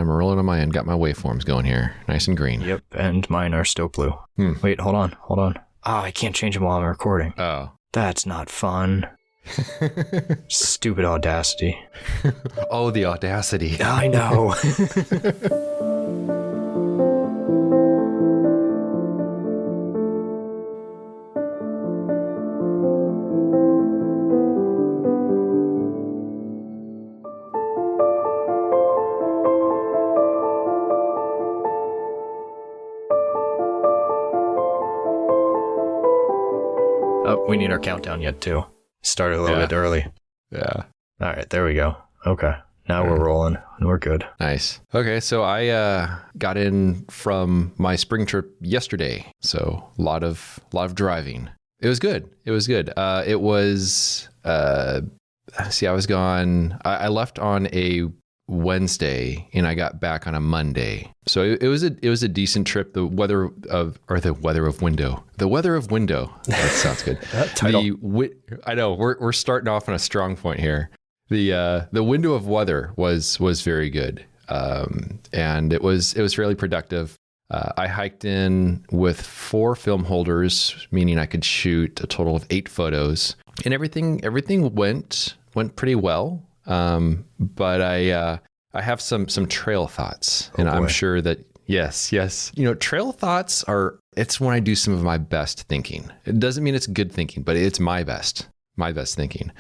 I'm rolling on my end. Got my waveforms going here. Nice and green. Yep, and mine are still blue. Wait, hold on. Oh, I can't change them while I'm recording. Oh. That's not fun. Stupid Audacity. Oh, the audacity. I know. Oh, we need our countdown yet, too. Started a little bit early. Yeah. All right, there we go. Okay. Now we're rolling. We're good. Nice. Okay, so I got in from my spring trip yesterday. So a lot of driving. It was good. It was I was gone. I left on a Wednesday and I got back on a Monday. So it was a decent trip. The weather of window. That sounds good. That title. I know we're starting off on a strong point here. The window of weather was very good, and it was fairly productive. I hiked in with 4 film holders, meaning I could shoot a total of 8 photos, and everything went pretty well. But I have some trail thoughts, and I'm sure that yes, trail thoughts it's when I do some of my best thinking. It doesn't mean it's good thinking, but it's my best thinking.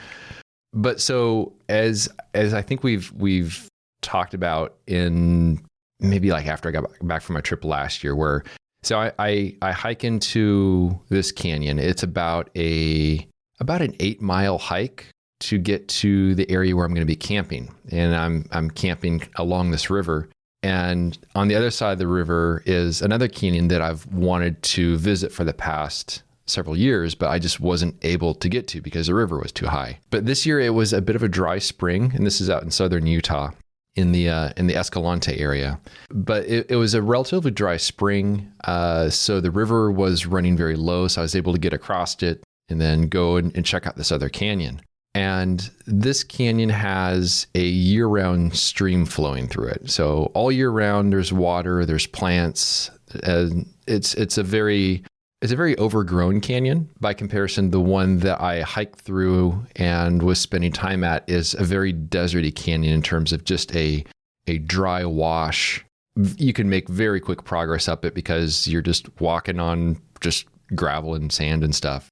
But so as I think we've talked about in maybe like after I got back from my trip last year, where I hike into this canyon. It's about an 8-mile hike to get to the area where I'm going to be camping, and I'm camping along this river. And on the other side of the river is another canyon that I've wanted to visit for the past several years, but I just wasn't able to get to because the river was too high. But this year it was a bit of a dry spring, and this is out in southern Utah in the Escalante area. But it was a relatively dry spring, so the river was running very low, so I was able to get across it and then go and check out this other canyon. And this canyon has a year-round stream flowing through it. So all year round, there's water, there's plants, and it's a very overgrown canyon. By comparison, the one that I hiked through and was spending time at is a very deserty canyon in terms of just a dry wash. You can make very quick progress up it because you're just walking on just gravel and sand and stuff.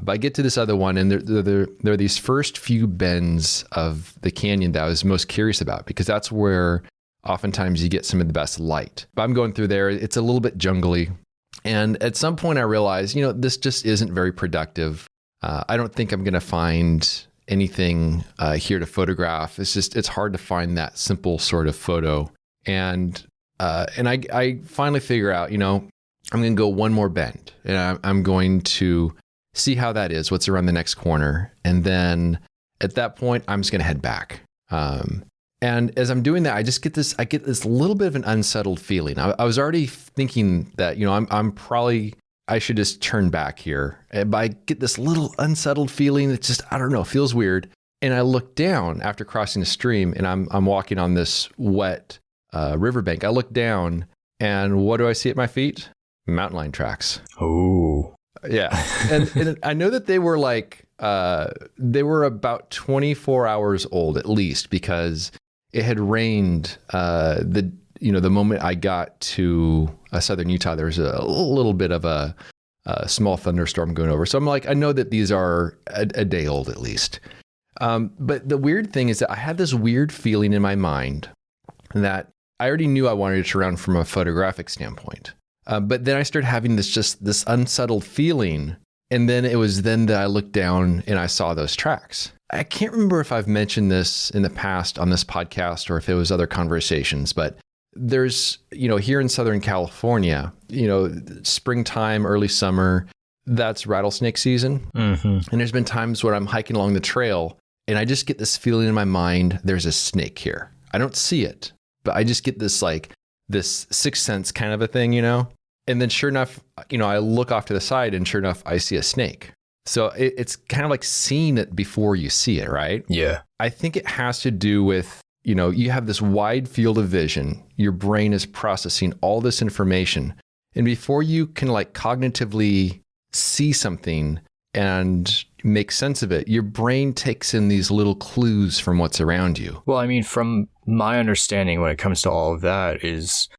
But I get to this other one, and there are these first few bends of the canyon that I was most curious about, because that's where oftentimes you get some of the best light. But I'm going through there. It's a little bit jungly. And at some point I realized, this just isn't very productive. I don't think I'm going to find anything here to photograph. It's hard to find that simple sort of photo. And I finally figure out, I'm going to go one more bend, and I'm going to see how that is, what's around the next corner. And then at that point, I'm just going to head back. And as I'm doing that, I get this little bit of an unsettled feeling. I was already thinking that, I should just turn back here. But I get this little unsettled feeling that just, I don't know, feels weird. And I look down after crossing the stream, and I'm walking on this wet riverbank. I look down, and what do I see at my feet? Mountain lion tracks. Oh. Yeah. And I know that they were they were about 24 hours old at least, because it had rained the moment I got to southern Utah. There was a little bit of a small thunderstorm going over. So I'm like, I know that these are a day old at least. But the weird thing is that I had this weird feeling in my mind that I already knew I wanted it to run from a photographic standpoint. But then I started having this unsettled feeling. And then it was then that I looked down and I saw those tracks. I can't remember if I've mentioned this in the past on this podcast or if it was other conversations, but there's, here in Southern California, springtime, early summer, that's rattlesnake season. Mm-hmm. And there's been times where I'm hiking along the trail and I just get this feeling in my mind, there's a snake here. I don't see it, but I just get this this sixth sense kind of a thing, And then sure enough, I look off to the side and sure enough, I see a snake. So it's kind of like seeing it before you see it, right? Yeah. I think it has to do with you have this wide field of vision. Your brain is processing all this information. And before you can like cognitively see something and make sense of it, your brain takes in these little clues from what's around you. Well, I mean, from my understanding when it comes to all of that is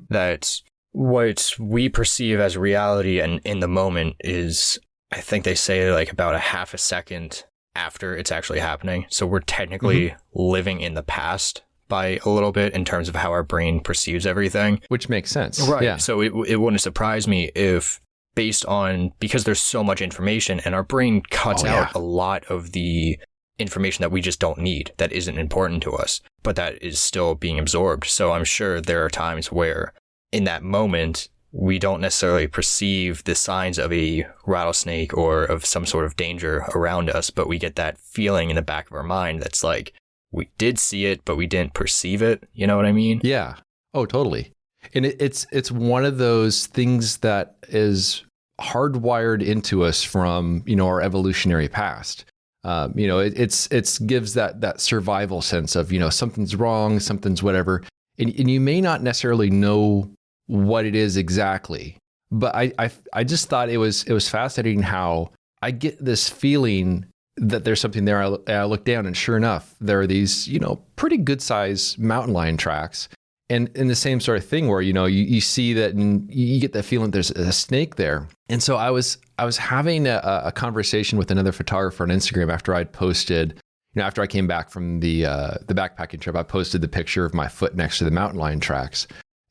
that what we perceive as reality and in the moment is, I think they say like about a half a second after it's actually happening. So we're technically living in the past by a little bit in terms of how our brain perceives everything. Which makes sense. Right. Yeah. So it wouldn't surprise me if because there's so much information and our brain cuts out a lot of the information that we just don't need, that isn't important to us, but that is still being absorbed. So I'm sure there are times where in that moment, we don't necessarily perceive the signs of a rattlesnake or of some sort of danger around us, but we get that feeling in the back of our mind that's like, we did see it, but we didn't perceive it. You know what I mean? Yeah. Oh, totally. And it's one of those things that is hardwired into us from, our evolutionary past. It's gives that survival sense of, something's wrong, something's whatever. And you may not necessarily know what it is exactly, but I just thought it was fascinating how I get this feeling that there's something there. I look down and sure enough, there are these, pretty good size mountain lion tracks. And in the same sort of thing where, you see that and you get that feeling there's a snake there. And so I was having a conversation with another photographer on Instagram after I'd posted, after I came back from the backpacking trip, I posted the picture of my foot next to the mountain lion tracks.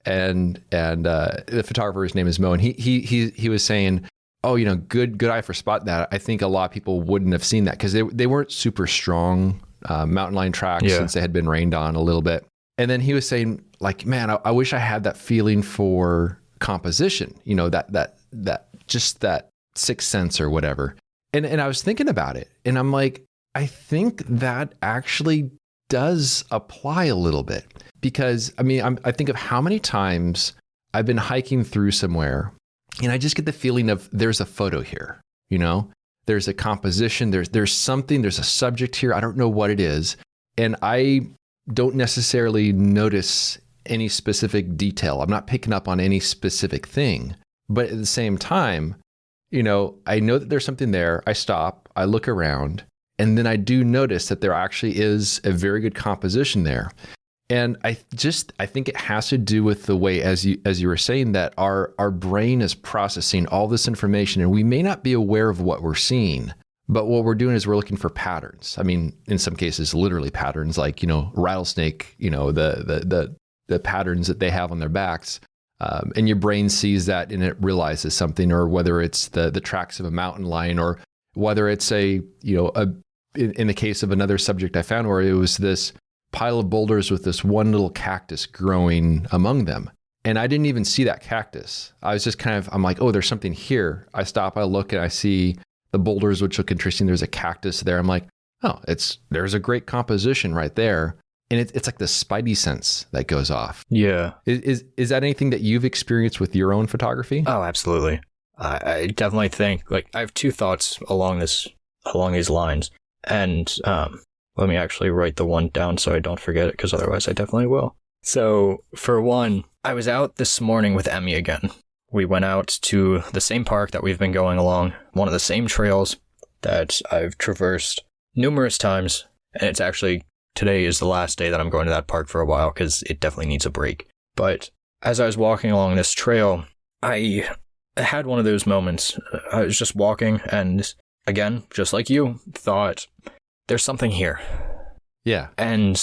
And the photographer's name is Mo, and he was saying, oh, good eye for spot that. I think a lot of people wouldn't have seen that because they weren't super strong mountain lion tracks since they had been rained on a little bit. And then he was saying, like, man, I wish I had that feeling for composition, that just that sixth sense or whatever. And I was thinking about it, and I'm like, I think that actually does apply a little bit. Because, I think of how many times I've been hiking through somewhere and I just get the feeling of there's a photo here, there's a composition, there's something, there's a subject here. I don't know what it is. And I don't necessarily notice any specific detail. I'm not picking up on any specific thing. But at the same time, I know that there's something there. I stop, I look around, and then I do notice that there actually is a very good composition there. And I think it has to do with the way, as you were saying, that our brain is processing all this information, and we may not be aware of what we're seeing, but what we're doing is we're looking for patterns. In some cases, literally patterns, like rattlesnake, the patterns that they have on their backs, and your brain sees that and it realizes something, or whether it's the tracks of a mountain lion, or whether it's in the case of another subject I found where it was this pile of boulders with this one little cactus growing among them. And I didn't even see that cactus. I was just I'm like, oh, there's something here. I stop, I look, and I see the boulders, which look interesting. There's a cactus there. I'm like, oh, there's a great composition right there. And it's like the spidey sense that goes off. Yeah. Is that anything that you've experienced with your own photography? Oh, absolutely. I definitely think, like, I have two thoughts along these lines. And, let me actually write the one down so I don't forget it, because otherwise I definitely will. So, for one, I was out this morning with Emmy again. We went out to the same park that we've been going along, one of the same trails that I've traversed numerous times. And it's actually, today is the last day that I'm going to that park for a while, because it definitely needs a break. But as I was walking along this trail, I had one of those moments. I was just walking and, again, just like you, thought, there's something here. Yeah. And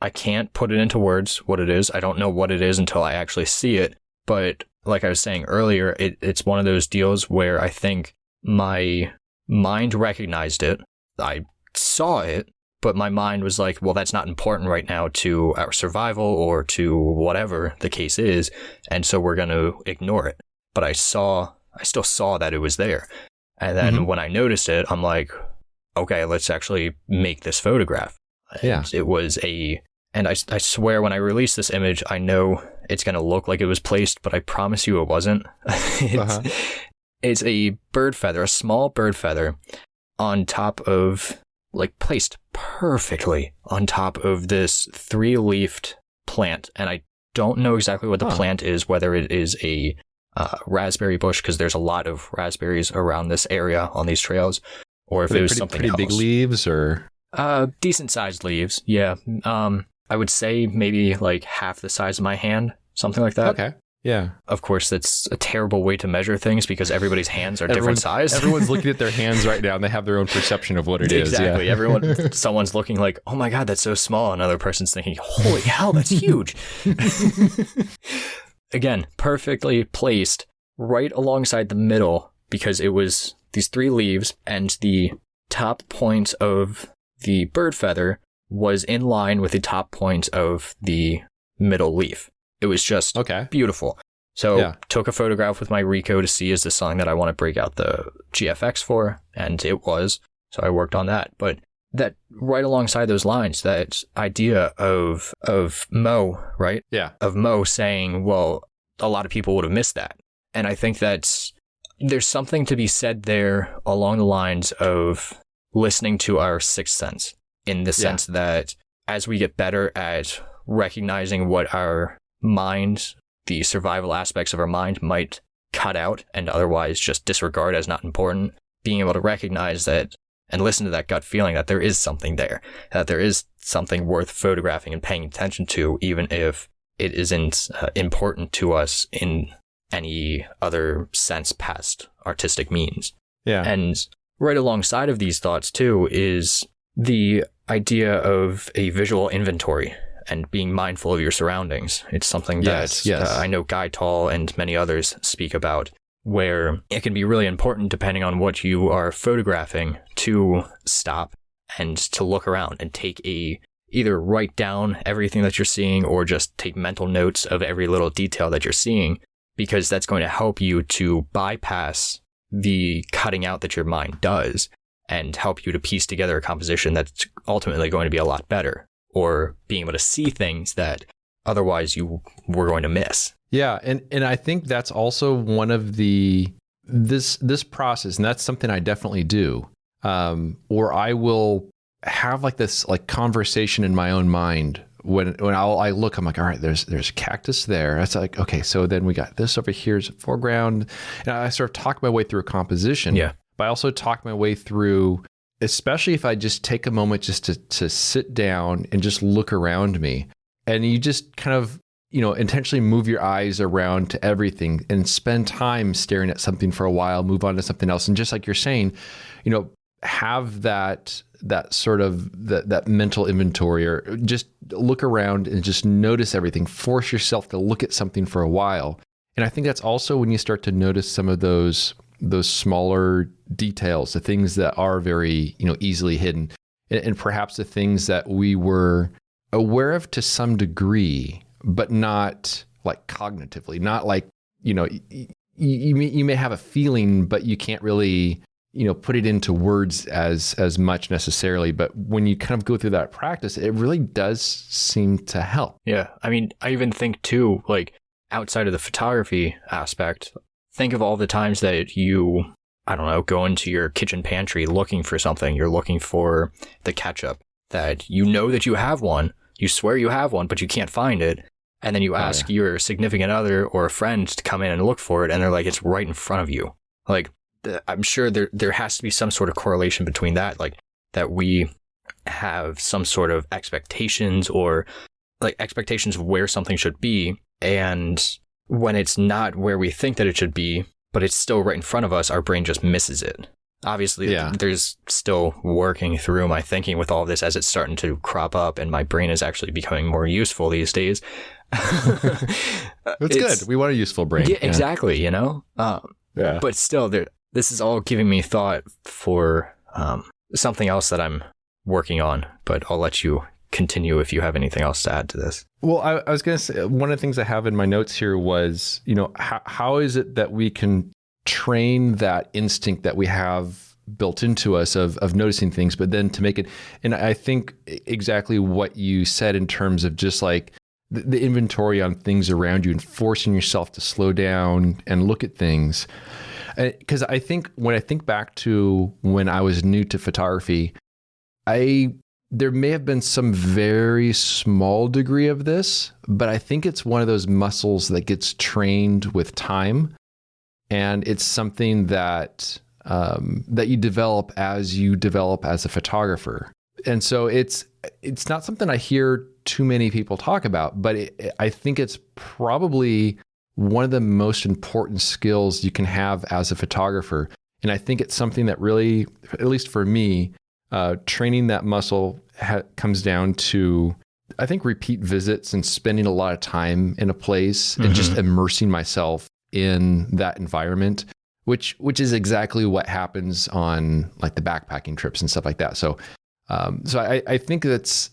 I can't put it into words what it is. I don't know what it is until I actually see it. But like I was saying earlier, it's one of those deals where I think my mind recognized it. I saw it, but my mind was like, well, that's not important right now to our survival or to whatever the case is. And so we're going to ignore it. But I still saw that it was there. And then when I noticed it, I'm like, okay, let's actually make this photograph. Yeah. It was and I swear when I release this image, I know it's going to look like it was placed, but I promise you it wasn't. It's a bird feather, a small bird feather on top of like placed perfectly on top of this 3-leafed plant. And I don't know exactly what the plant is, whether it is a raspberry bush, because there's a lot of raspberries around this area on these trails, or if it was something pretty else. Big leaves, or decent sized leaves. Yeah. I would say maybe like half the size of my hand, something like that. Okay. Yeah. Of course, that's a terrible way to measure things because everybody's hands are different size. Everyone's looking at their hands right now and they have their own perception of what it is. Exactly. Yeah. Someone's looking like, oh my God, that's so small. Another person's thinking, holy hell, that's huge. Again, perfectly placed right alongside the middle because it was these 3 leaves and the top point of the bird feather was in line with the top point of the middle leaf. It was just beautiful. So took a photograph with my Ricoh to see, is this something that I want to break out the GFX for? And it was. So I worked on that. But that right alongside those lines, that idea of Mo, right? Yeah. Of Mo saying, well, a lot of people would have missed that. And I think that there's something to be said there along the lines of listening to our sixth sense, in the sense that as we get better at recognizing what our mind, the survival aspects of our mind might cut out and otherwise just disregard as not important, being able to recognize that and listen to that gut feeling that there is something there, that there is something worth photographing and paying attention to, even if it isn't important to us in any other sense past artistic means. Yeah. And right alongside of these thoughts too is the idea of a visual inventory and being mindful of your surroundings. It's something that I know Guy Tall and many others speak about, where it can be really important, depending on what you are photographing, to stop and to look around and either write down everything that you're seeing or just take mental notes of every little detail that you're seeing, because that's going to help you to bypass the cutting out that your mind does and help you to piece together a composition that's ultimately going to be a lot better, or being able to see things that otherwise you were going to miss. Yeah. And I think that's also one of this process, and that's something I definitely do, or I will have like this like conversation in my own mind when I look, I'm like, all right, there's a cactus there. That's like, okay, so then we got this over here as a foreground. And I sort of talk my way through a composition. Yeah. But I also talk my way through, especially if I just take a moment just to sit down and just look around me, and you just kind of, intentionally move your eyes around to everything and spend time staring at something for a while, move on to something else. And just like you're saying, have that sort of that mental inventory, or just look around and just notice everything. Force yourself to look at something for a while. And I think that's also when you start to notice some of those smaller details, the things that are very, easily hidden, and perhaps the things that we were aware of to some degree, but not like cognitively, not like, you may have a feeling, but you can't really, put it into words as much necessarily. But when you kind of go through that practice, it really does seem to help. Yeah. I mean, I even think too, like outside of the photography aspect, think of all the times that you, I don't know, go into your kitchen pantry looking for something. You're looking for the ketchup that you know that you have one. You swear you have one, but you can't find it. And then you ask your significant other or a friend to come in and look for it. And they're like, it's right in front of you. Like, I'm sure there has to be some sort of correlation between that, like that we have some sort of expectations, or like expectations of where something should be. And when it's not where we think that it should be, but it's still right in front of us, our brain just misses it. Obviously, there's still working through my thinking with all this as it's starting to crop up, and my brain is actually becoming more useful these days. That's good. We want a useful brain. Yeah, exactly, But still, this is all giving me thought for something else that I'm working on, but I'll let you continue if you have anything else to add to this. Well, I was going to say, one of the things I have in my notes here was, how is it that we can train that instinct that we have built into us of noticing things, but then to make it, and I think exactly what you said in terms of just like the inventory on things around you and forcing yourself to slow down and look at things. Because I think when I think back to when I was new to photography, there may have been some very small degree of this, but I think it's one of those muscles that gets trained with time. And it's something that that you develop as a photographer. And so it's not something I hear too many people talk about, but I think it's probably one of the most important skills you can have as a photographer. And I think it's something that really, at least for me, training that muscle comes down to, I think, repeat visits and spending a lot of time in a place and just immersing myself in that environment, which is exactly what happens on like the backpacking trips and stuff like that. So I think that's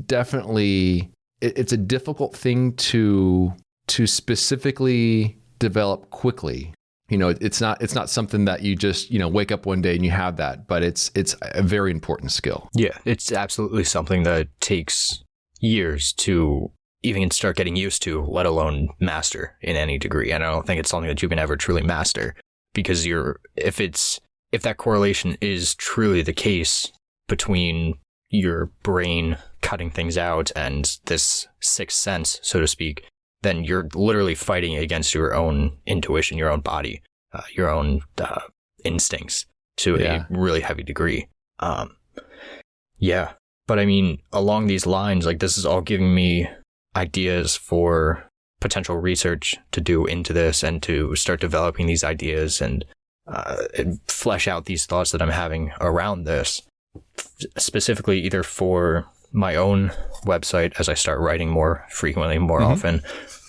definitely, it's a difficult thing to specifically develop quickly. You know, it's not something that you just, wake up one day and you have that, but it's a very important skill. Yeah, it's absolutely something that takes years to even start getting used to, let alone master in any degree. And I don't think it's something that you can ever truly master, because if that correlation is truly the case between your brain cutting things out and this sixth sense, so to speak, then you're literally fighting against your own intuition, your own body, your own instincts to a really heavy degree. Yeah. But I mean, along these lines, like, this is all giving me ideas for potential research to do into this and to start developing these ideas and flesh out these thoughts that I'm having around this, specifically either for my own website as I start writing more frequently, more often,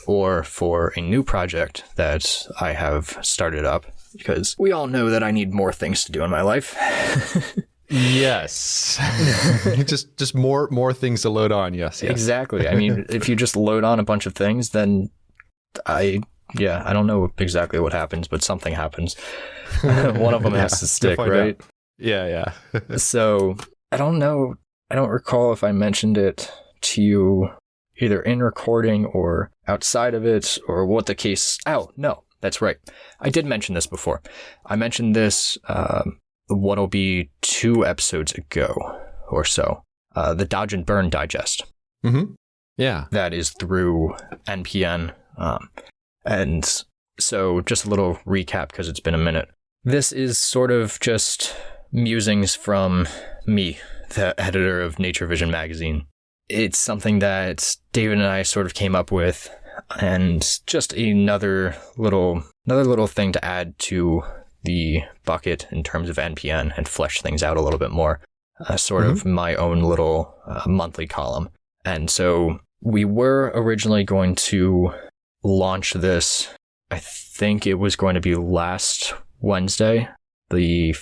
or for a new project that I have started up, because we all know that I need more things to do in my life. Yes. just more things to load on. Yes. Exactly. I mean, if you just load on a bunch of things, then I don't know exactly what happens, but something happens. One of them has to stick, right? Out. Yeah. So I don't know. I don't recall if I mentioned it to you either in recording or outside of it, or what the case. Oh, no, that's right. I did mention this before. I mentioned this, what'll be 2 episodes ago or so, the Dodge and Burn Digest. Yeah. That is through NPN. And so just a little recap, because it's been a minute. This is sort of just musings from me, the editor of Nature Vision magazine. It's something that David and I sort of came up with, and just another little thing to add to the bucket in terms of NPN and flesh things out a little bit more. Sort of my own little monthly column. And so we were originally going to launch this, I think it was going to be last Wednesday, the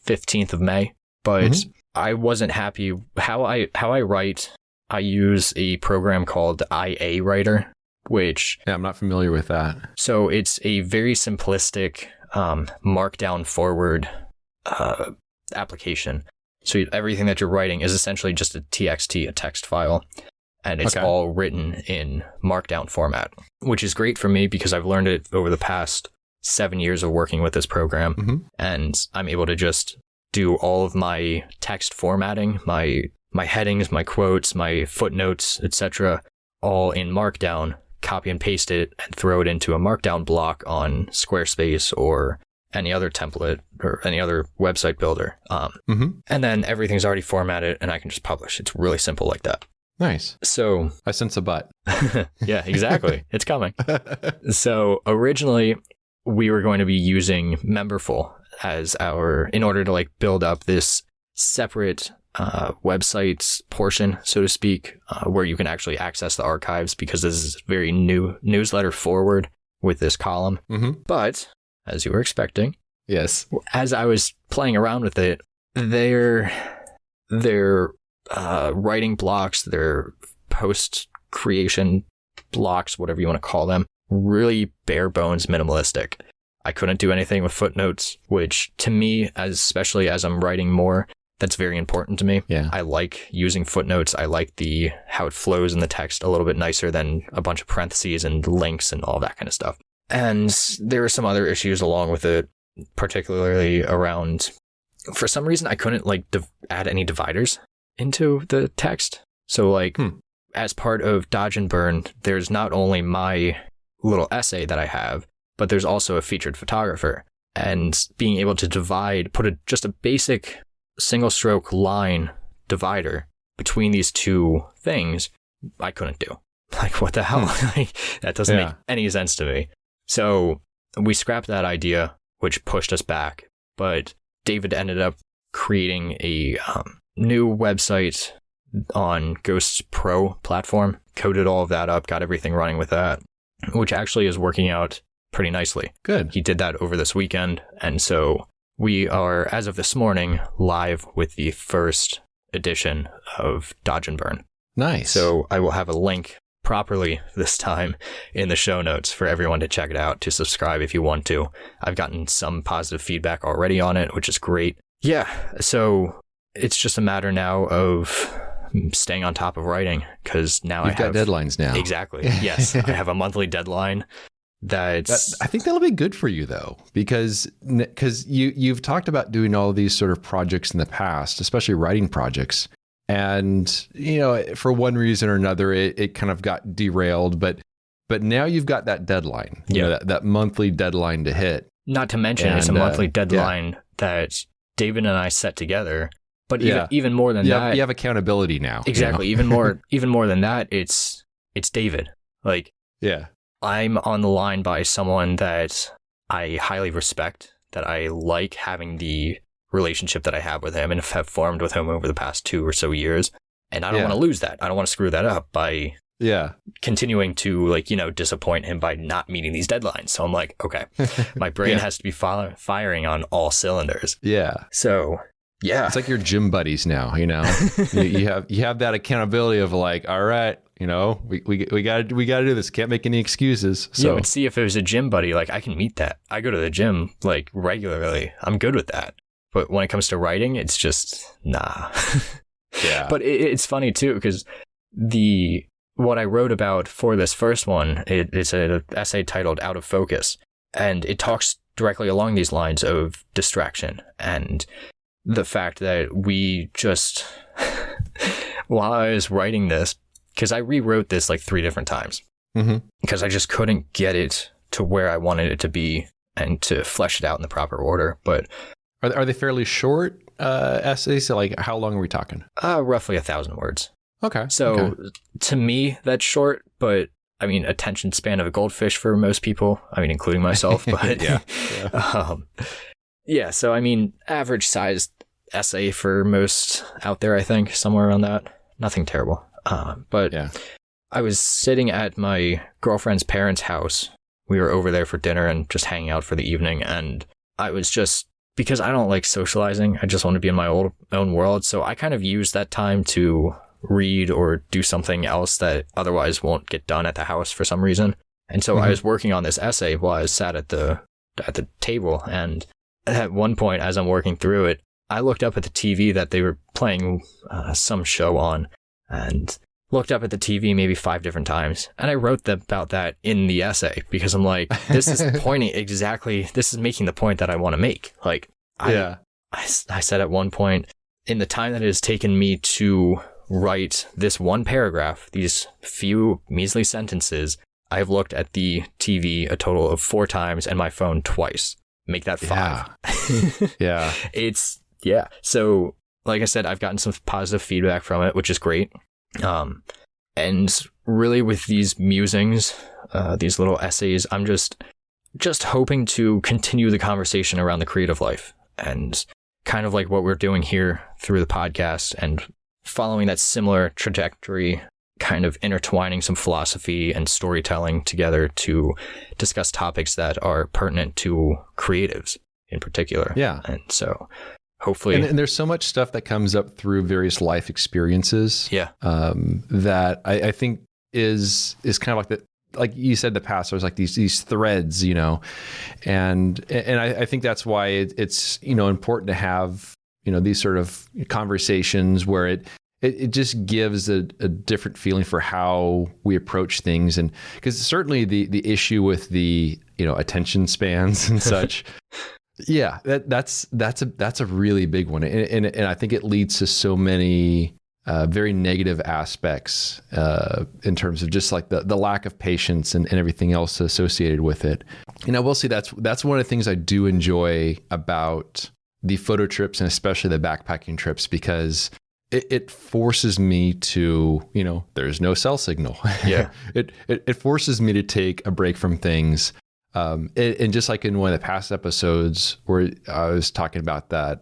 15th of May, but I wasn't happy how I write. I use a program called IA Writer, which... Yeah, I'm not familiar with that. So it's a very simplistic markdown forward application. So everything that you're writing is essentially just a TXT, a text file, and it's all written in markdown format, which is great for me because I've learned it over the past 7 years of working with this program, and I'm able to just do all of my text formatting, my headings, my quotes, my footnotes, etc., all in markdown, copy and paste it, and throw it into a markdown block on Squarespace or any other template or any other website builder. And then everything's already formatted and I can just publish. It's really simple like that. Nice. So I sense a but. Yeah, exactly. It's coming. So originally we were going to be using Memberful as in order to like build up this separate website portion, so to speak, where you can actually access the archives, because this is very new newsletter forward with this column. But as you were expecting, yes, as I was playing around with it, their writing blocks, their post creation blocks, whatever you want to call them, really bare bones minimalistic. I couldn't do anything with footnotes, which to me, especially as I'm writing more, that's very important to me. Yeah. I like using footnotes. I like how it flows in the text a little bit nicer than a bunch of parentheses and links and all that kind of stuff. And there are some other issues along with it, particularly around for some reason I couldn't like add any dividers into the text. So like as part of Dodge and Burn, there's not only my little essay that I have, but there's also a featured photographer. And being able to put just a basic single stroke line divider between these two things, I couldn't do. Like, what the hell? Like, that doesn't make any sense to me. So we scrapped that idea, which pushed us back. But David ended up creating a new website on Ghost's Pro platform, coded all of that up, got everything running with that, which actually is working out pretty nicely. Good. He did that over this weekend. And so we are, as of this morning, live with the first edition of Dodge and Burn. Nice. So I will have a link properly this time in the show notes for everyone to check it out, to subscribe if you want to. I've gotten some positive feedback already on it, which is great. Yeah. So it's just a matter now of staying on top of writing, because now You've got deadlines now. Exactly. Yes. I have a monthly deadline. I think that'll be good for you though, because you've talked about doing all of these sort of projects in the past, especially writing projects. And, you know, for one reason or another, it kind of got derailed, but now you've got that deadline, you know, that monthly deadline to hit. Not to mention it's a monthly deadline that David and I set together. But even more than that, you have accountability now. Exactly. You know? even more than that, it's David. Like, I'm on the line by someone that I highly respect, that I like having the relationship that I have with him and have formed with him over the past 2 or so years. And I don't want to lose that. I don't want to screw that up by continuing to, like, you know, disappoint him by not meeting these deadlines. So I'm like, okay, my brain has to be firing on all cylinders. Yeah. So it's like your gym buddies now, you know. you have that accountability of like, all right, you know, we got to do this. Can't make any excuses. So yeah, but see, if it was a gym buddy, like, I can meet that. I go to the gym like regularly. I'm good with that. But when it comes to writing, it's just nah. Yeah. But it's funny too, because what I wrote about for this first one, it's an essay titled "Out of Focus," and it talks directly along these lines of distraction and the fact that we just, while I was writing this, because I rewrote this like 3 different times, because I just couldn't get it to where I wanted it to be and to flesh it out in the proper order. But are they fairly short essays? So like, how long are we talking? Roughly 1,000 words. Okay. So to me, that's short, but I mean, attention span of a goldfish for most people. I mean, including myself. But so I mean, average sized essay for most out there, I think, somewhere around that. Nothing terrible. But I was sitting at my girlfriend's parents' house. We were over there for dinner and just hanging out for the evening. And I was just, because I don't like socializing, I just want to be in my own world. So I kind of used that time to read or do something else that otherwise won't get done at the house for some reason. And so I was working on this essay while I was sat at the table. And at one point, as I'm working through it, I looked up at the TV that they were playing some show on, and looked up at the TV maybe 5 different times. And I wrote about that in the essay, because I'm like, this is this is making the point that I want to make. Like, I said at one point, in the time that it has taken me to write this one paragraph, these few measly sentences, I've looked at the TV a total of 4 times and my phone twice. Make that 5. So, like I said, I've gotten some positive feedback from it, which is great. And really, with these musings, these little essays, I'm just hoping to continue the conversation around the creative life, and kind of like what we're doing here through the podcast, and following that similar trajectory, kind of intertwining some philosophy and storytelling together to discuss topics that are pertinent to creatives in particular. Yeah. And so hopefully... And there's so much stuff that comes up through various life experiences. Yeah. That I think is kind of like you said, the past, there's like these threads, you know, and I think that's why it's, you know, important to have, you know, these sort of conversations where it just gives a different feeling for how we approach things. And because certainly the issue with the, you know, attention spans and such, Yeah, that's a really big one, and I think it leads to so many very negative aspects in terms of just like the lack of patience and everything else associated with it. And I will say that's one of the things I do enjoy about the photo trips and especially the backpacking trips, because it forces me to, there's no cell signal. Yeah. It forces me to take a break from things. And just like in one of the past episodes where I was talking about that,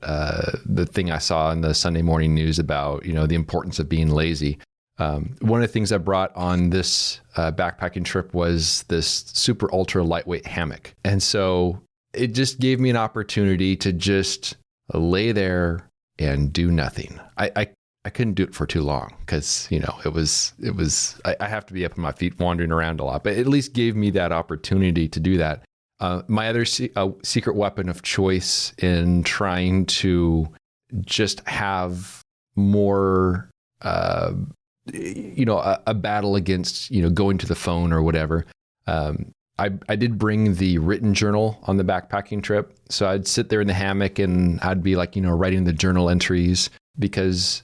the thing I saw in the Sunday morning news about, the importance of being lazy. One of the things I brought on this backpacking trip was this super ultra lightweight hammock. And so it just gave me an opportunity to just lay there and do nothing. I couldn't do it for too long because, I have to be up on my feet wandering around a lot, but it at least gave me that opportunity to do that. My other secret weapon of choice in trying to just have more, a battle against, going to the phone or whatever. I did bring the written journal on the backpacking trip. So I'd sit there in the hammock and I'd be like, writing the journal entries because,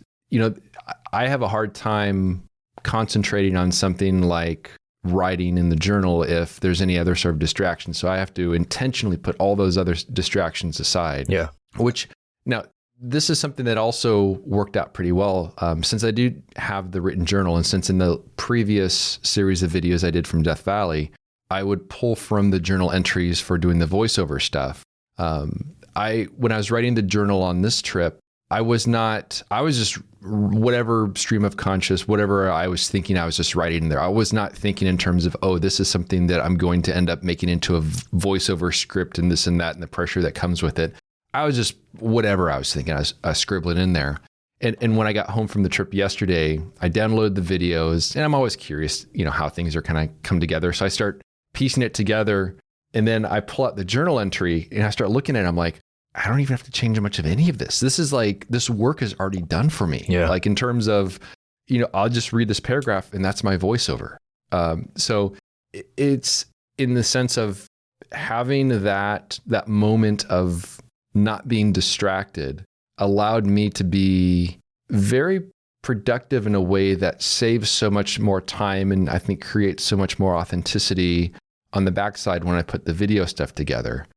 I have a hard time concentrating on something like writing in the journal if there's any other sort of distraction. So I have to intentionally put all those other distractions aside. Yeah. Which now this is something that also worked out pretty well since I do have the written journal. And since in the previous series of videos I did from Death Valley, I would pull from the journal entries for doing the voiceover stuff. When I was writing the journal on this trip, I was just whatever stream of conscious, whatever I was thinking, I was just writing in there. I was not thinking in terms of, this is something that I'm going to end up making into a voiceover script and this and that and the pressure that comes with it. I was just, whatever I was thinking, I was scribbling in there. And when I got home from the trip yesterday, I downloaded the videos and I'm always curious, how things are kind of come together. So I start piecing it together and then I pull out the journal entry and I start looking at it. I'm like, I don't even have to change much of any of this. This is like, this work is already done for me. Yeah. Like in terms of, I'll just read this paragraph and that's my voiceover. So it's in the sense of having that moment of not being distracted allowed me to be very productive in a way that saves so much more time and I think creates so much more authenticity on the backside when I put the video stuff together.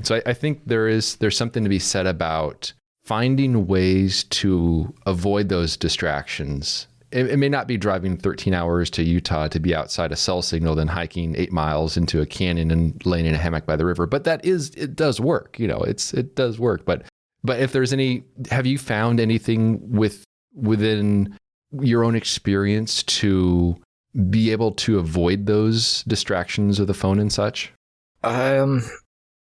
So I think there's something to be said about finding ways to avoid those distractions. It may not be driving 13 hours to Utah to be outside a cell signal, then hiking 8 miles into a canyon and laying in a hammock by the river, but it does work. It does work. But if there's have you found anything within your own experience to be able to avoid those distractions of the phone and such?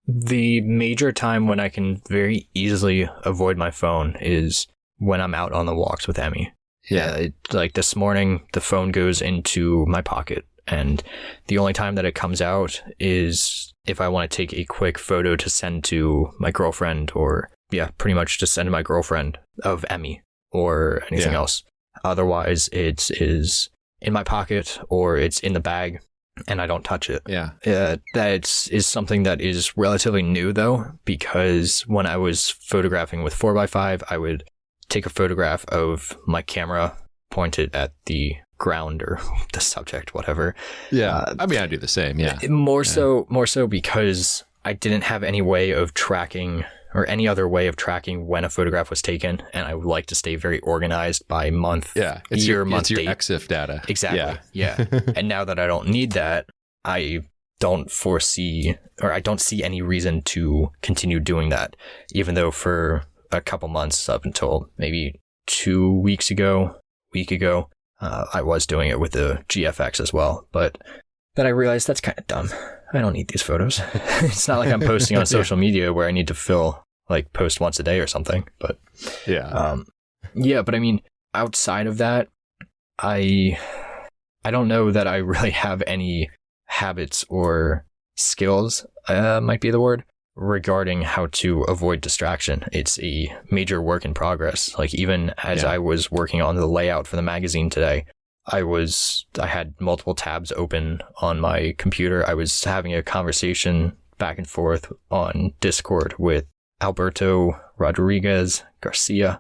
The major time when I can very easily avoid my phone is when I'm out on the walks with Emmy. Yeah, like this morning, the phone goes into my pocket, and the only time that it comes out is if I want to take a quick photo to send to my girlfriend, or pretty much just send to my girlfriend of Emmy or anything else. Otherwise, it is in my pocket or it's in the bag. And I don't touch it. Yeah. That is something that is relatively new, though, because when I was photographing with 4x5, I would take a photograph of my camera, point it at the ground or the subject, whatever. Yeah. I do the same. Yeah. More so because I didn't have any way of tracking or any other way of tracking when a photograph was taken. And I would like to stay very organized by month, month, it's your date. EXIF data. Exactly. Yeah. And now that I don't need that, I don't foresee, or I don't see any reason to continue doing that, even though for a couple months up until maybe 2 weeks ago, I was doing it with the GFX as well. But then I realized that's kind of dumb. I don't need these photos. It's not like I'm posting on social media where I need to post once a day or something. But but I mean, outside of that, I don't know that I really have any habits or skills, might be the word, regarding how to avoid distraction. It's a major work in progress. Like even as I was working on the layout for the magazine today, I had multiple tabs open on my computer. I was having a conversation back and forth on Discord with Alberto Rodriguez Garcia,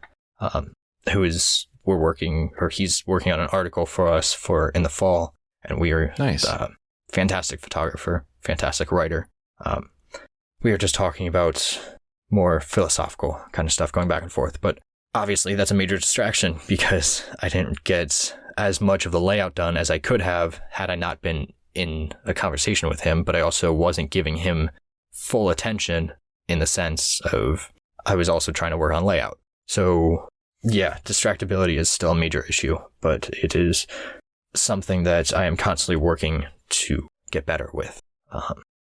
he's working on an article for us for in the fall, and we are Nice. Fantastic photographer, fantastic writer. We were just talking about more philosophical kind of stuff going back and forth, but obviously that's a major distraction because I didn't get as much of the layout done as I could have had I not been in a conversation with him, but I also wasn't giving him full attention in the sense of I was also trying to work on layout. So yeah, distractibility is still a major issue, but it is something that I am constantly working to get better with.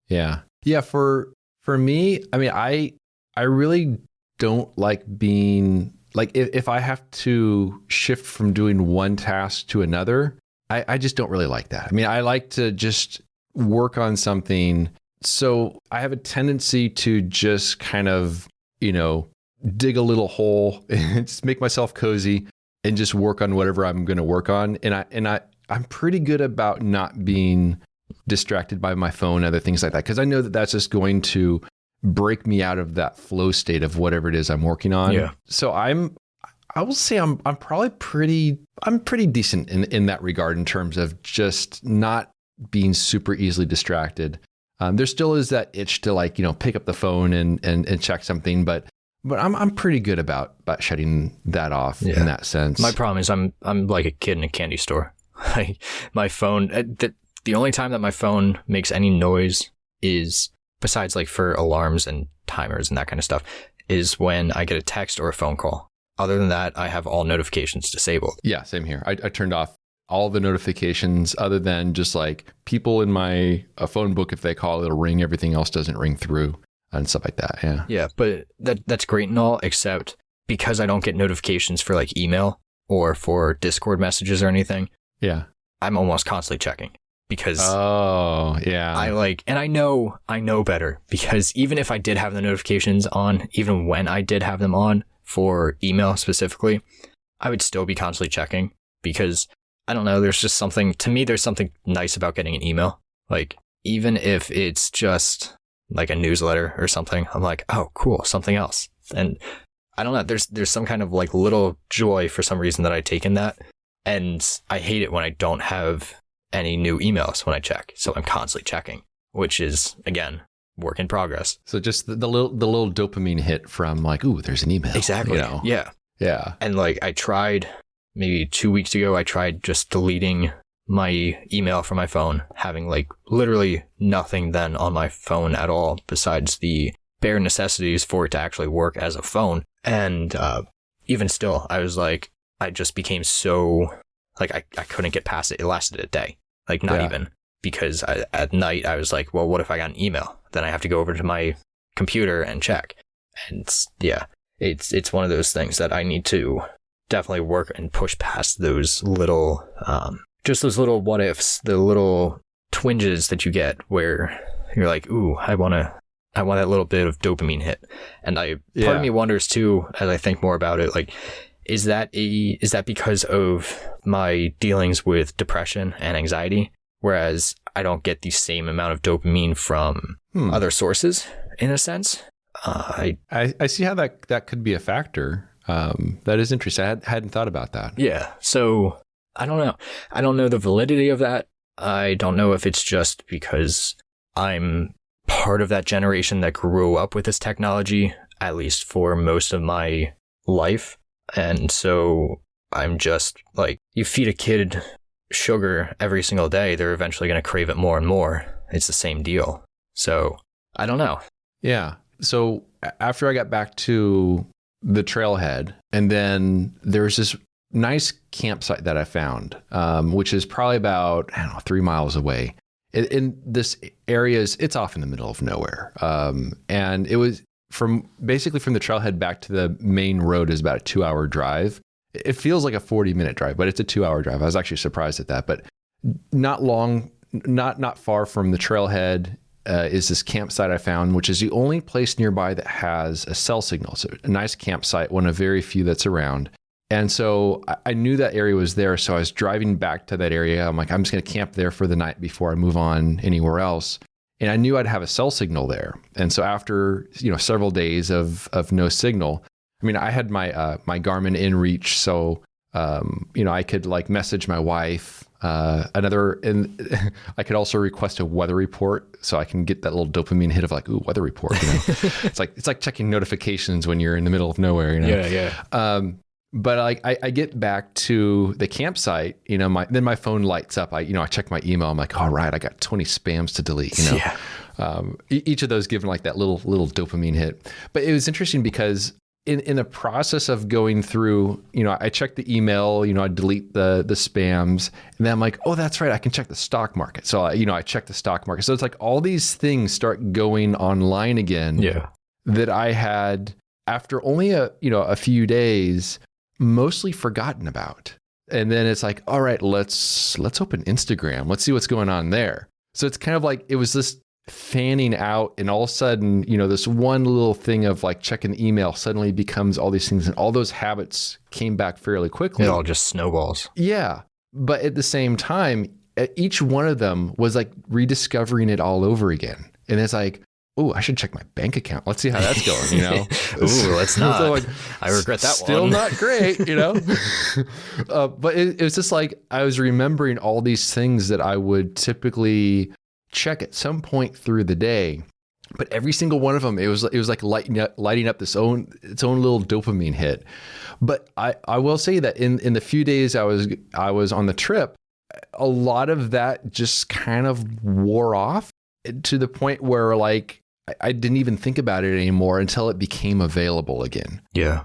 Yeah. For me, I mean, I really don't like being like, if I have to shift from doing one task to another, I just don't really like that. I mean, I like to just work on something. So I have a tendency to just kind of, dig a little hole and just make myself cozy and just work on whatever I'm going to work on. And I'm pretty good about not being distracted by my phone, other things like that, because I know that that's just going to break me out of that flow state of whatever it is I'm working on. Yeah. So I will say I'm probably pretty decent in that regard in terms of just not being super easily distracted. There still is that itch to pick up the phone and check something, but I'm pretty good about shutting that off in that sense. My problem is I'm like a kid in a candy store. Like my phone, the only time that my phone makes any noise is, besides like for alarms and timers and that kind of stuff, is when I get a text or a phone call. Other than that, I have all notifications disabled. Yeah, same here. I turned off all the notifications other than just like people in my phone book. If they call, it'll ring. Everything else doesn't ring through and stuff like that. Yeah. Yeah, but that's great and all, except because I don't get notifications for like email or for Discord messages or anything. Yeah. I'm almost constantly checking because and I know better, because even if I did have the notifications on, even when I did have them on for email specifically, I would still be constantly checking because I don't know, there's something nice about getting an email. Like even if it's just like a newsletter or something, I'm like, oh cool, something else. And I don't know, there's some kind of like little joy for some reason that I take in that. And I hate it when I don't have any new emails when I check. So I'm constantly checking, which is, again, work in progress. So just the little dopamine hit from like, ooh, there's an email. Exactly. Yeah. Yeah. And like I tried maybe 2 weeks ago, I tried just deleting my email from my phone, having like literally nothing then on my phone at all besides the bare necessities for it to actually work as a phone. And even still, I was like, I just became so like I couldn't get past it. It lasted a day, like not even, because at night I was like, well, what if I got an email? Then I have to go over to my computer and check. And yeah, it's one of those things that I need to definitely work and push past those little, just those little what ifs, the little twinges that you get where you're like, ooh, I want that little bit of dopamine hit. And part of me wonders too, as I think more about it, like, is that because of my dealings with depression and anxiety, whereas I don't get the same amount of dopamine from other sources, in a sense? I see how that could be a factor. That is interesting. I hadn't thought about that. Yeah. So I don't know. I don't know the validity of that. I don't know if it's just because I'm part of that generation that grew up with this technology, at least for most of my life. And so I'm just like, you feed a kid sugar every single day, they're eventually going to crave it more and more. It's the same deal. So I don't know. Yeah. So after I got back to the trailhead, and then there's this nice campsite that I found, which is probably about, 3 miles away. In this area, it's off in the middle of nowhere. And it was from the trailhead back to the main road is about a 2-hour drive. It feels like a 40-minute drive, but it's a 2-hour drive. I was actually surprised at that, but not long, not far from the trailhead is this campsite I found, which is the only place nearby that has a cell signal. So a nice campsite, one of very few that's around. And so I knew that area was there. So I was driving back to that area. I'm like, I'm just going to camp there for the night before I move on anywhere else. and I knew I'd have a cell signal there. And so after, several days of no signal, I mean, I had my Garmin inReach, so I could like message my wife. And I could also request a weather report, so I can get that little dopamine hit of like, ooh, weather report. It's like checking notifications when you're in the middle of nowhere. Yeah. But like I get back to the campsite, then my phone lights up. I check my email. I'm like, all right, I got 20 spams to delete. Each of those given like that little dopamine hit. But it was interesting because in the process of going through, I check the email, I delete the spams, and then I'm like, oh, that's right, I can check the stock market. So, I check the stock market. So it's like all these things start going online again. Yeah. That I had after only a few days, mostly forgotten about. And then it's like, all right, let's open Instagram. Let's see what's going on there. So it's kind of like it was this fanning out, and all of a sudden, this one little thing of like checking the email suddenly becomes all these things, and all those habits came back fairly quickly. It all just snowballs. Yeah. But at the same time, each one of them was like rediscovering it all over again. And it's like, oh, I should check my bank account. Let's see how that's going, Ooh, let's not. So like, I regret that still one. Still not great, But it was just like I was remembering all these things that I would typically check at some point through the day, but every single one of them, it was like lighting up its own little dopamine hit. But I will say that in the few days I was on the trip, a lot of that just kind of wore off to the point where like I didn't even think about it anymore until it became available again. Yeah.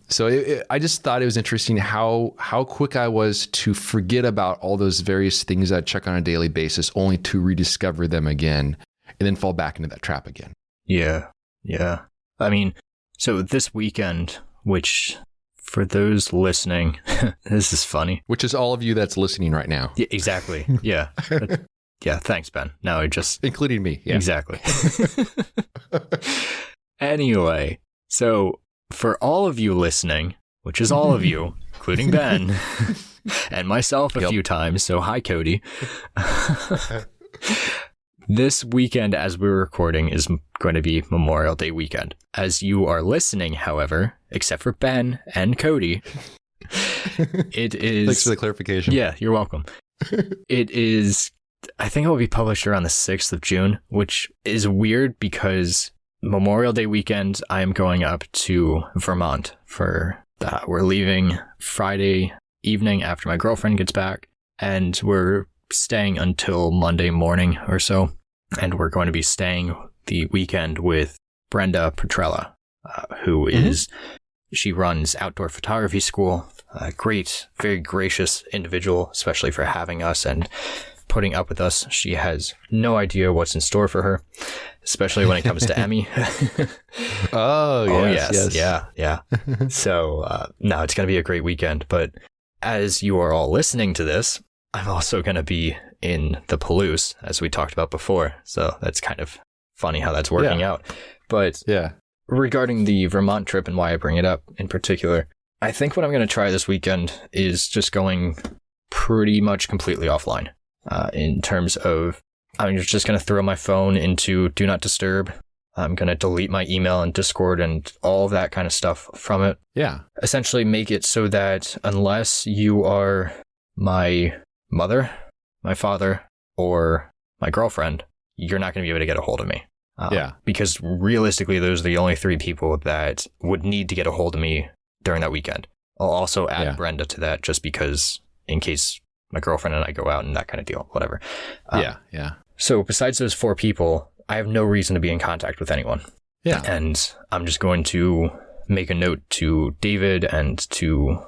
So I just thought it was interesting how quick I was to forget about all those various things I check on a daily basis, only to rediscover them again and then fall back into that trap again. Yeah. Yeah. I mean, so this weekend, which for those listening, this is funny. Which is all of you that's listening right now. Yeah, exactly. Yeah. Yeah. Thanks, Ben. No, including me. Yeah. Exactly. Anyway, so for all of you listening, which is all of you, including Ben and myself a few times, so hi, Cody. This weekend, as we're recording, is going to be Memorial Day weekend. As you are listening, however, except for Ben and Cody, it is... Thanks for the clarification. Yeah, you're welcome. It is... I think it will be published around the 6th of June, which is weird because Memorial Day weekend, I am going up to Vermont for that. We're leaving Friday evening after my girlfriend gets back, and we're staying until Monday morning or so. And we're going to be staying the weekend with Brenda Petrella, who is, she runs outdoor photography school. Great, very gracious individual, especially for having us and putting up with us. She has no idea what's in store for her, especially when it comes to Emmy. Oh, yes. Yeah. So, no, it's going to be a great weekend. But as you are all listening to this, I'm also going to be in the Palouse, as we talked about before. So that's kind of funny how that's working out. But regarding the Vermont trip and why I bring it up in particular, I think what I'm going to try this weekend is just going pretty much completely offline. In terms of, I'm just going to throw my phone into Do Not Disturb. I'm going to delete my email and Discord and all of that kind of stuff from it. Yeah. Essentially make it so that unless you are my mother, my father, or my girlfriend, you're not going to be able to get a hold of me. Because realistically, those are the only three people that would need to get a hold of me during that weekend. I'll also add Brenda to that just because in case my girlfriend and I go out and that kind of deal, whatever. So besides those four people, I have no reason to be in contact with anyone. Yeah. And I'm just going to make a note to David and to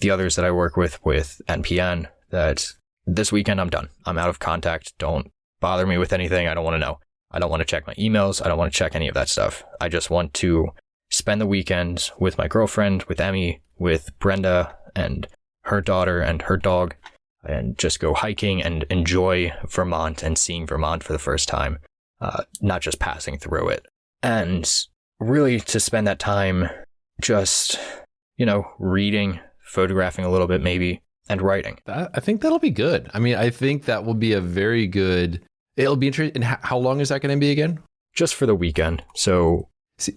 the others that I work with NPN that this weekend I'm done. I'm out of contact. Don't bother me with anything. I don't want to know. I don't want to check my emails. I don't want to check any of that stuff. I just want to spend the weekend with my girlfriend, with Emmy, with Brenda and her daughter and her dog, and just go hiking and enjoy Vermont and seeing Vermont for the first time, not just passing through it. And really to spend that time just, reading, photographing a little bit maybe, and writing. I think that'll be good. I mean, I think that will be a very good It'll be interesting. And how long is that going to be again? Just for the weekend. So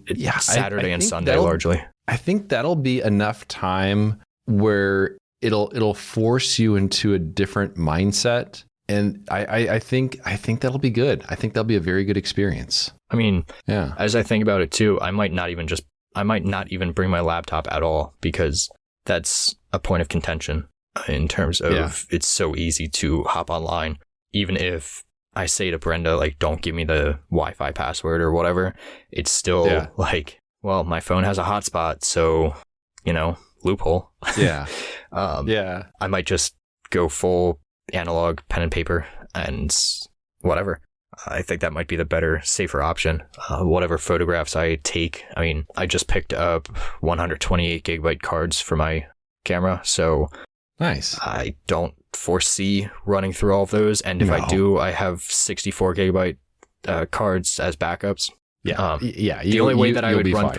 Yeah, Saturday I and think Sunday largely. I think that'll be enough time where it'll force you into a different mindset. And I think that'll be good. I think that'll be a very good experience. I mean, Yeah. as I think about it too, I might not even bring my laptop at all, because that's a point of contention in terms of it's so easy to hop online. Even if I say to Brenda, like, don't give me the Wi-Fi password or whatever, it's still like, well, my phone has a hotspot, so, loophole. Yeah. I might just go full analog pen and paper and whatever. I think that might be the better, safer option. Whatever photographs I take, I mean, I just picked up 128 gigabyte cards for my camera, so nice. I don't foresee running through all of those. And if I do, I have 64 gigabyte cards as backups. The only way that I would run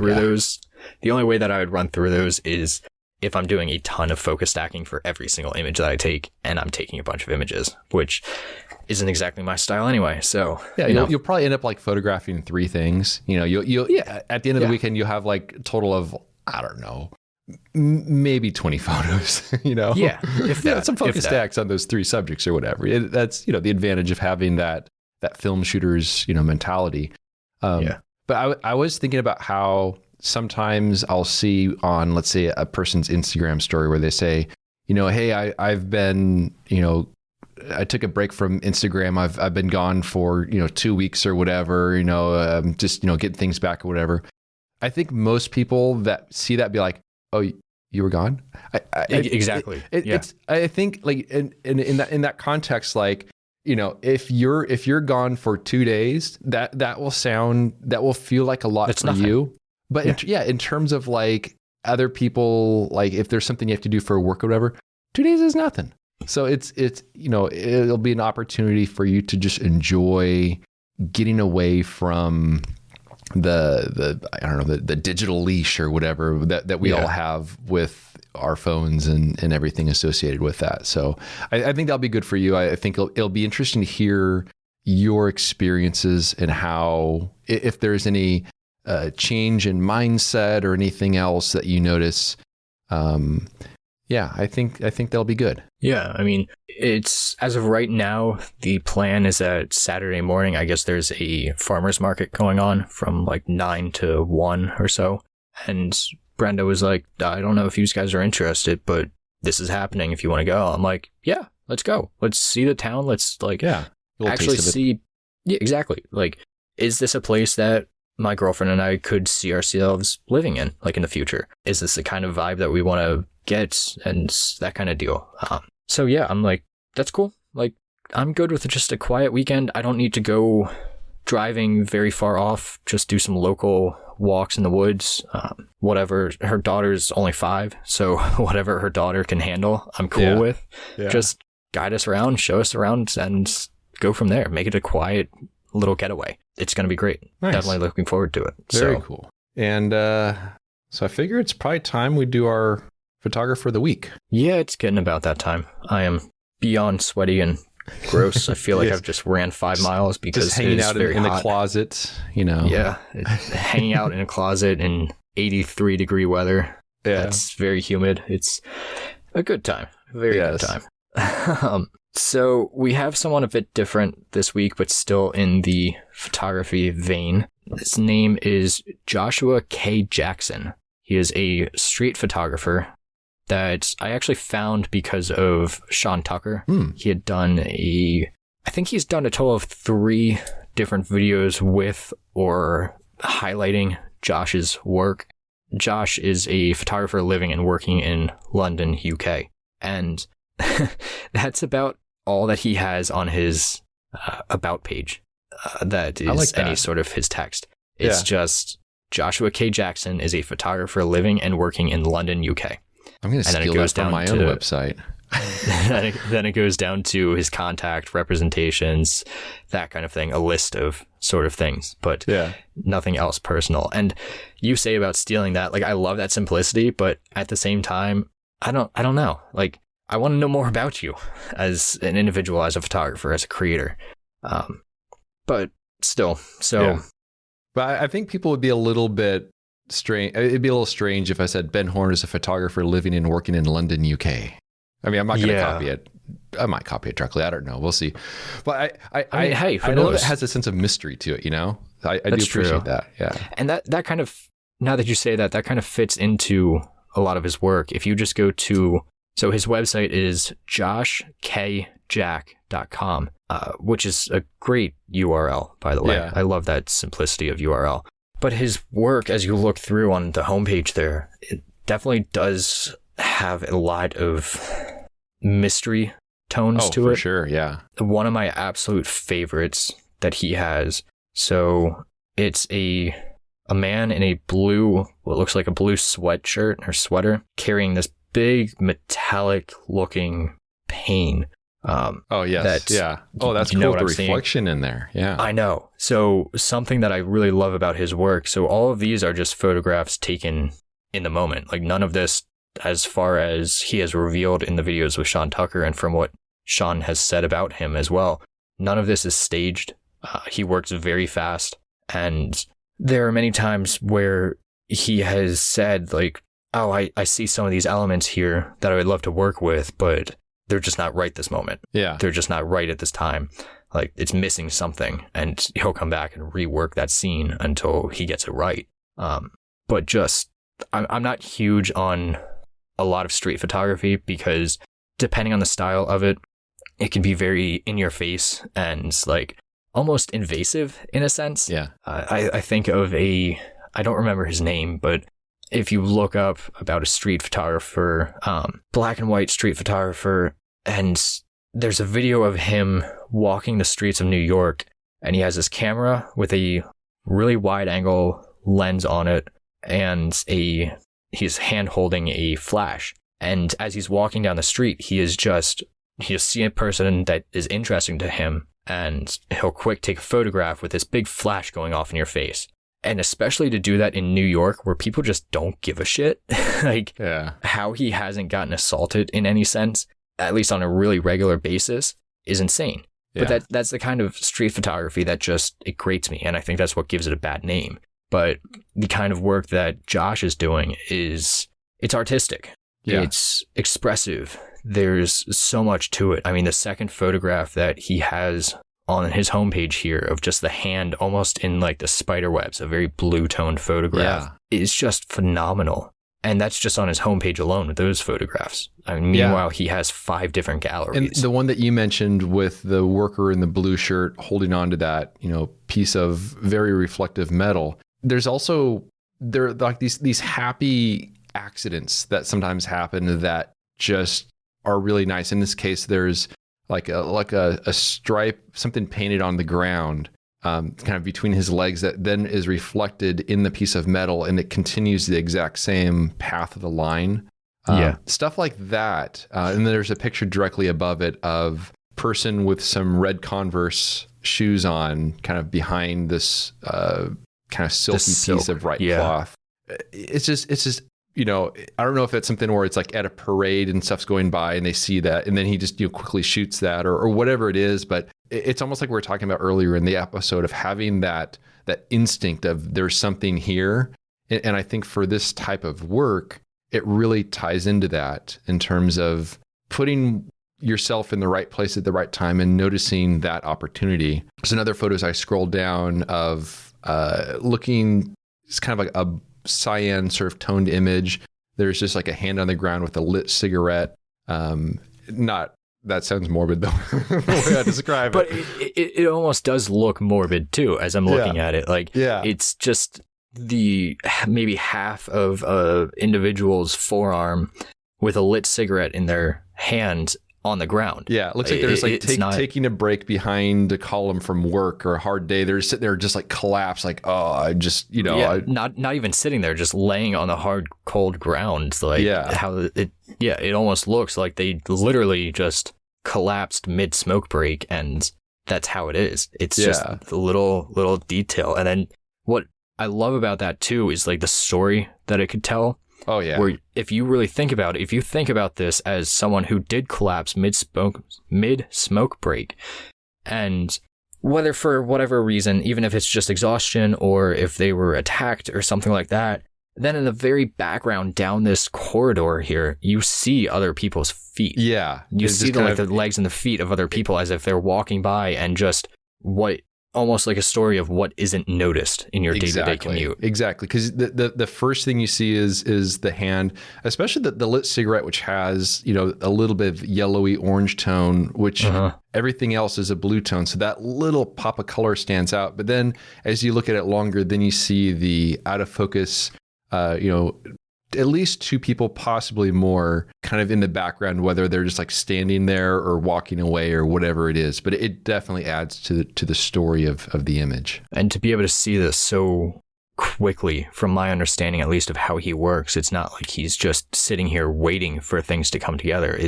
through those is if I'm doing a ton of focus stacking for every single image that I take, and I'm taking a bunch of images, which isn't exactly my style anyway. So you'll probably end up like photographing 3 things. You'll at the end of the weekend you'll have like a total of, I don't know, maybe 20 photos. If that, some focus stacks on those 3 subjects or whatever. That's the advantage of having that film shooter's mentality. But I was thinking about how sometimes I'll see on, let's say, a person's Instagram story where they say, hey, I've been, I took a break from Instagram. I've been gone for, 2 weeks or whatever, just, getting things back or whatever. I think most people that see that be like, oh, you were gone? Exactly. It's, I think like in that context, like, if you're gone for 2 days, that will feel like a lot it's for nothing. you. But in terms of like other people, like if there's something you have to do for work or whatever, 2 days is nothing. So it's it'll be an opportunity for you to just enjoy getting away from the digital leash or whatever that we all have with our phones and everything associated with that. So I think that'll be good for you. I think it'll be interesting to hear your experiences and how, if there's any change in mindset or anything else that you notice. I think that'll be good. Yeah, I mean, it's, as of right now, the plan is that Saturday morning, I guess there's a farmer's market going on from like 9 to 1 or so. And Brenda was like, I don't know if you guys are interested, but this is happening if you want to go. I'm like, yeah, let's go. Let's see the town. Let's actually see. Yeah, exactly. Like, is this a place that my girlfriend and I could see ourselves living in, like in the future? Is this the kind of vibe that we want to get, and that kind of deal? So yeah, I'm like, that's cool. Like, I'm good with just a quiet weekend. I don't need to go driving very far off. Just do some local walks in the woods. Whatever. Her daughter's only 5, so whatever her daughter can handle, I'm cool with. Yeah. Just guide us around, show us around, and go from there. Make it a quiet little getaway. It's going to be great. Nice. Definitely looking forward to it. Very cool. And so I figure it's probably time we do our photographer of the week. Yeah, it's getting about that time. I am beyond sweaty and gross. I feel like I've just ran 5 miles because just hanging out in the closet, Yeah, hanging out in a closet in 83 degree weather. Yeah, it's very humid. It's a good time. Very good time. So we have someone a bit different this week, but still in the photography vein. His name is Joshua K. Jackson. He is a street photographer that I actually found because of Sean Tucker. He had done I think he's done a total of 3 different videos with or highlighting Josh's work. Josh is a photographer living and working in London, UK. And that's about all that he has on his about page. That is any sort of his text. It's just Joshua K. Jackson is a photographer living and working in London, UK. I'm going to steal that from my own website. Then it goes down to his contact, representations, that kind of thing, a list of sort of things, but nothing else personal. And you say about stealing that, like, I love that simplicity, but at the same time, I don't know. Like, I want to know more about you as an individual, as a photographer, as a creator. but still, so. Yeah. But I think people would be a little bit strange. It'd be a little strange if I said Ben Horn is a photographer living and working in London, UK. I mean, I'm not going to copy it. I might copy it directly. I don't know. We'll see. But I mean, hey, I know it has a sense of mystery to it, you know? I do appreciate that. Yeah. And that kind of, now that you say that, that kind of fits into a lot of his work. If you just go to, so his website is joshkjack.com, which is a great URL, by the way. Yeah. I love that simplicity of URL. But his work, as you look through on the homepage there, it definitely does have a lot of mystery tones to it. For sure, yeah. One of my absolute favorites that he has. So it's a man in a blue, what looks like a blue sweatshirt or sweater, carrying this big metallic looking pane. Oh yes, yeah. Oh, that's cool. The reflection in there. Yeah, I know. So something that I really love about his work. So all of these are just photographs taken in the moment. Like none of this, as far as he has revealed in the videos with Sean Tucker and from what Sean has said about him as well, none of this is staged. He works very fast, and there are many times where he has said like, oh, I see some of these elements here that I would love to work with, but they're just not right this moment. Yeah. They're just not right at this time. Like it's missing something, and he'll come back and rework that scene until he gets it right. But just, I'm not huge on a lot of street photography because depending on the style of it, it can be very in your face and like almost invasive in a sense. Yeah. I think of I don't remember his name, but if you look up about a street photographer, black and white street photographer, and there's a video of him walking the streets of New York, and he has this camera with a really wide angle lens on it, and he's hand holding a flash. And as he's walking down the street, he'll see a person that is interesting to him, and he'll quick take a photograph with this big flash going off in your face. And especially to do that in New York where people just don't give a shit. Like how he hasn't gotten assaulted in any sense, at least on a really regular basis, is insane. Yeah. But that's the kind of street photography that just, it grates me. And I think that's what gives it a bad name. But the kind of work that Josh is doing it's artistic. Yeah. It's expressive. There's so much to it. I mean, the second photograph that he has on his homepage here of just the hand almost in like the spider webs, a very blue toned photograph, is just phenomenal. And that's just on his homepage alone with those photographs. I mean, meanwhile, he has 5 different galleries. And the one that you mentioned with the worker in the blue shirt holding on to that, piece of very reflective metal. There's also, there are like these happy accidents that sometimes happen that just are really nice. In this case, there's like a stripe, something painted on the ground, kind of between his legs that then is reflected in the piece of metal, and it continues the exact same path of the line. Stuff like that. And then there's a picture directly above it of person with some red Converse shoes on, kind of behind this kind of silky piece of white cloth. It's just I don't know if it's something where it's like at a parade and stuff's going by and they see that and then he just quickly shoots that or whatever it is. But it's almost like we were talking about earlier in the episode of having that instinct of there's something here. And I think for this type of work, it really ties into that in terms of putting yourself in the right place at the right time and noticing that opportunity. There's another photos I scrolled down of looking, it's kind of like a cyan sort of toned image. There's just like a hand on the ground with a lit cigarette. Not, that sounds morbid though, the way I describe it. But it almost does look morbid too, as I'm looking at it. Like, it's just the maybe half of a individual's forearm with a lit cigarette in their hand on the ground. Yeah, it looks like they're just taking a break behind a column from work or a hard day. They're sitting there just like collapsed, like, oh, I just, not even sitting there, just laying on the hard, cold ground. Like how it almost looks like they literally just collapsed mid smoke break, and that's how it is. It's just the little detail. And then what I love about that too is like the story that it could tell. Oh yeah. Where if you really think about it, if you think about this as someone who did collapse mid smoke break, and whether for whatever reason, even if it's just exhaustion or if they were attacked or something like that, then in the very background down this corridor here, you see other people's feet. Yeah. You see the legs and the feet of other people as if they're walking by, and just almost like a story of what isn't noticed in your day-to-day commute. Exactly. Because the first thing you see is the hand, especially the lit cigarette, which has, a little bit of yellowy orange tone, which everything else is a blue tone. So that little pop of color stands out. But then as you look at it longer, then you see the out of focus, at least two people, possibly more, kind of in the background, whether they're just like standing there or walking away or whatever it is. But it definitely adds to the story of the image. And to be able to see this so quickly, from my understanding at least of how he works, it's not like he's just sitting here waiting for things to come together.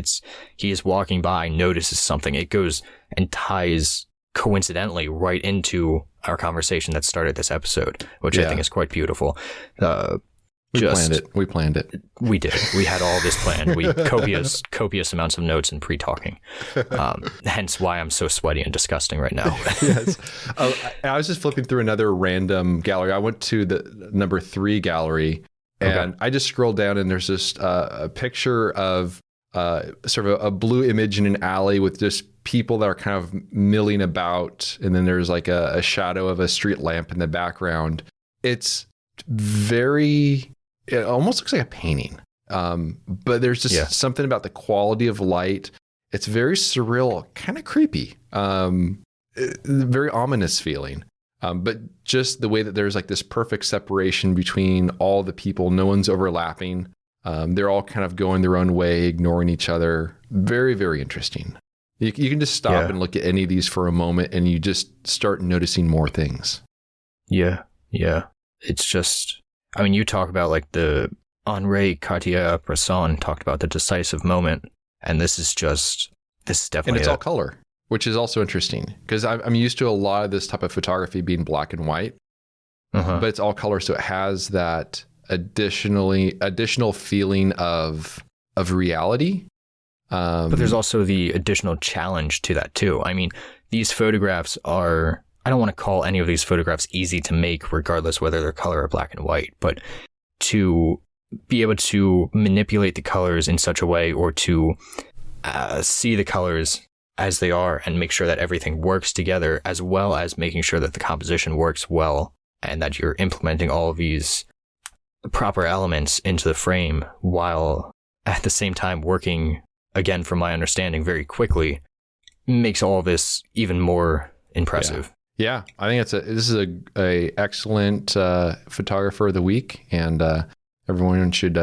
He is walking by, notices something, it goes and ties coincidentally right into our conversation that started this episode, which I think is quite beautiful. We planned it. We did. We had all this planned. We copious amounts of notes and pre-talking. Hence why I'm so sweaty and disgusting right now. Yes. I was just flipping through another random gallery. I went to the number 3 gallery, and I just scrolled down, and there's just a picture of sort of a blue image in an alley with just people that are kind of milling about, and then there's like a shadow of a street lamp in the background. It's it almost looks like a painting. But there's just something about the quality of light. It's very surreal, kind of creepy, very ominous feeling. But just the way that there's like this perfect separation between all the people, no one's overlapping. They're all kind of going their own way, ignoring each other. Very, very interesting. You can just stop and look at any of these for a moment, and you just start noticing more things. Yeah. It's just, you talk about like the Henri Cartier-Bresson talked about the decisive moment, and this is definitely, and it's all color, which is also interesting because I'm used to a lot of this type of photography being black and white, but it's all color, so it has that additional feeling of reality. But there's also the additional challenge to that too. These photographs are, I don't want to call any of these photographs easy to make, regardless whether they're color or black and white, but to be able to manipulate the colors in such a way, or to see the colors as they are and make sure that everything works together, as well as making sure that the composition works well and that you're implementing all of these proper elements into the frame while at the same time working, again, from my understanding, very quickly, makes all of this even more impressive. Yeah, I think this is a excellent photographer of the week, and everyone should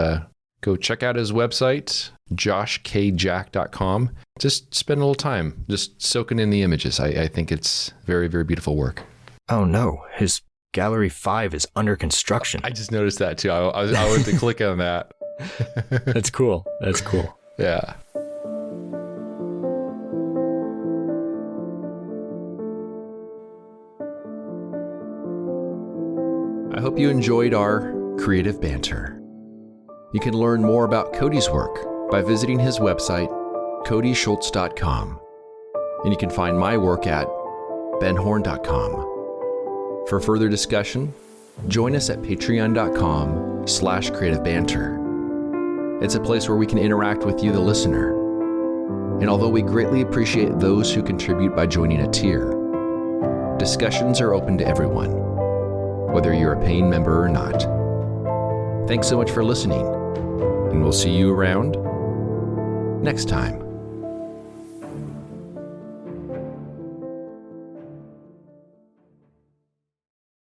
go check out his website, joshkjack.com. Just spend a little time just soaking in the images. I think it's very, very beautiful work. Oh no, his Gallery 5 is under construction. I just noticed that too. I went to click on that. That's cool. Yeah. I hope you enjoyed our creative banter. You can learn more about Cody's work by visiting his website, codyschultz.com. And you can find my work at benhorn.com. For further discussion, join us at patreon.com/creativebanter. It's a place where we can interact with you, the listener. And although we greatly appreciate those who contribute by joining a tier, discussions are open to everyone, whether you're a paying member or not. Thanks so much for listening, and we'll see you around next time.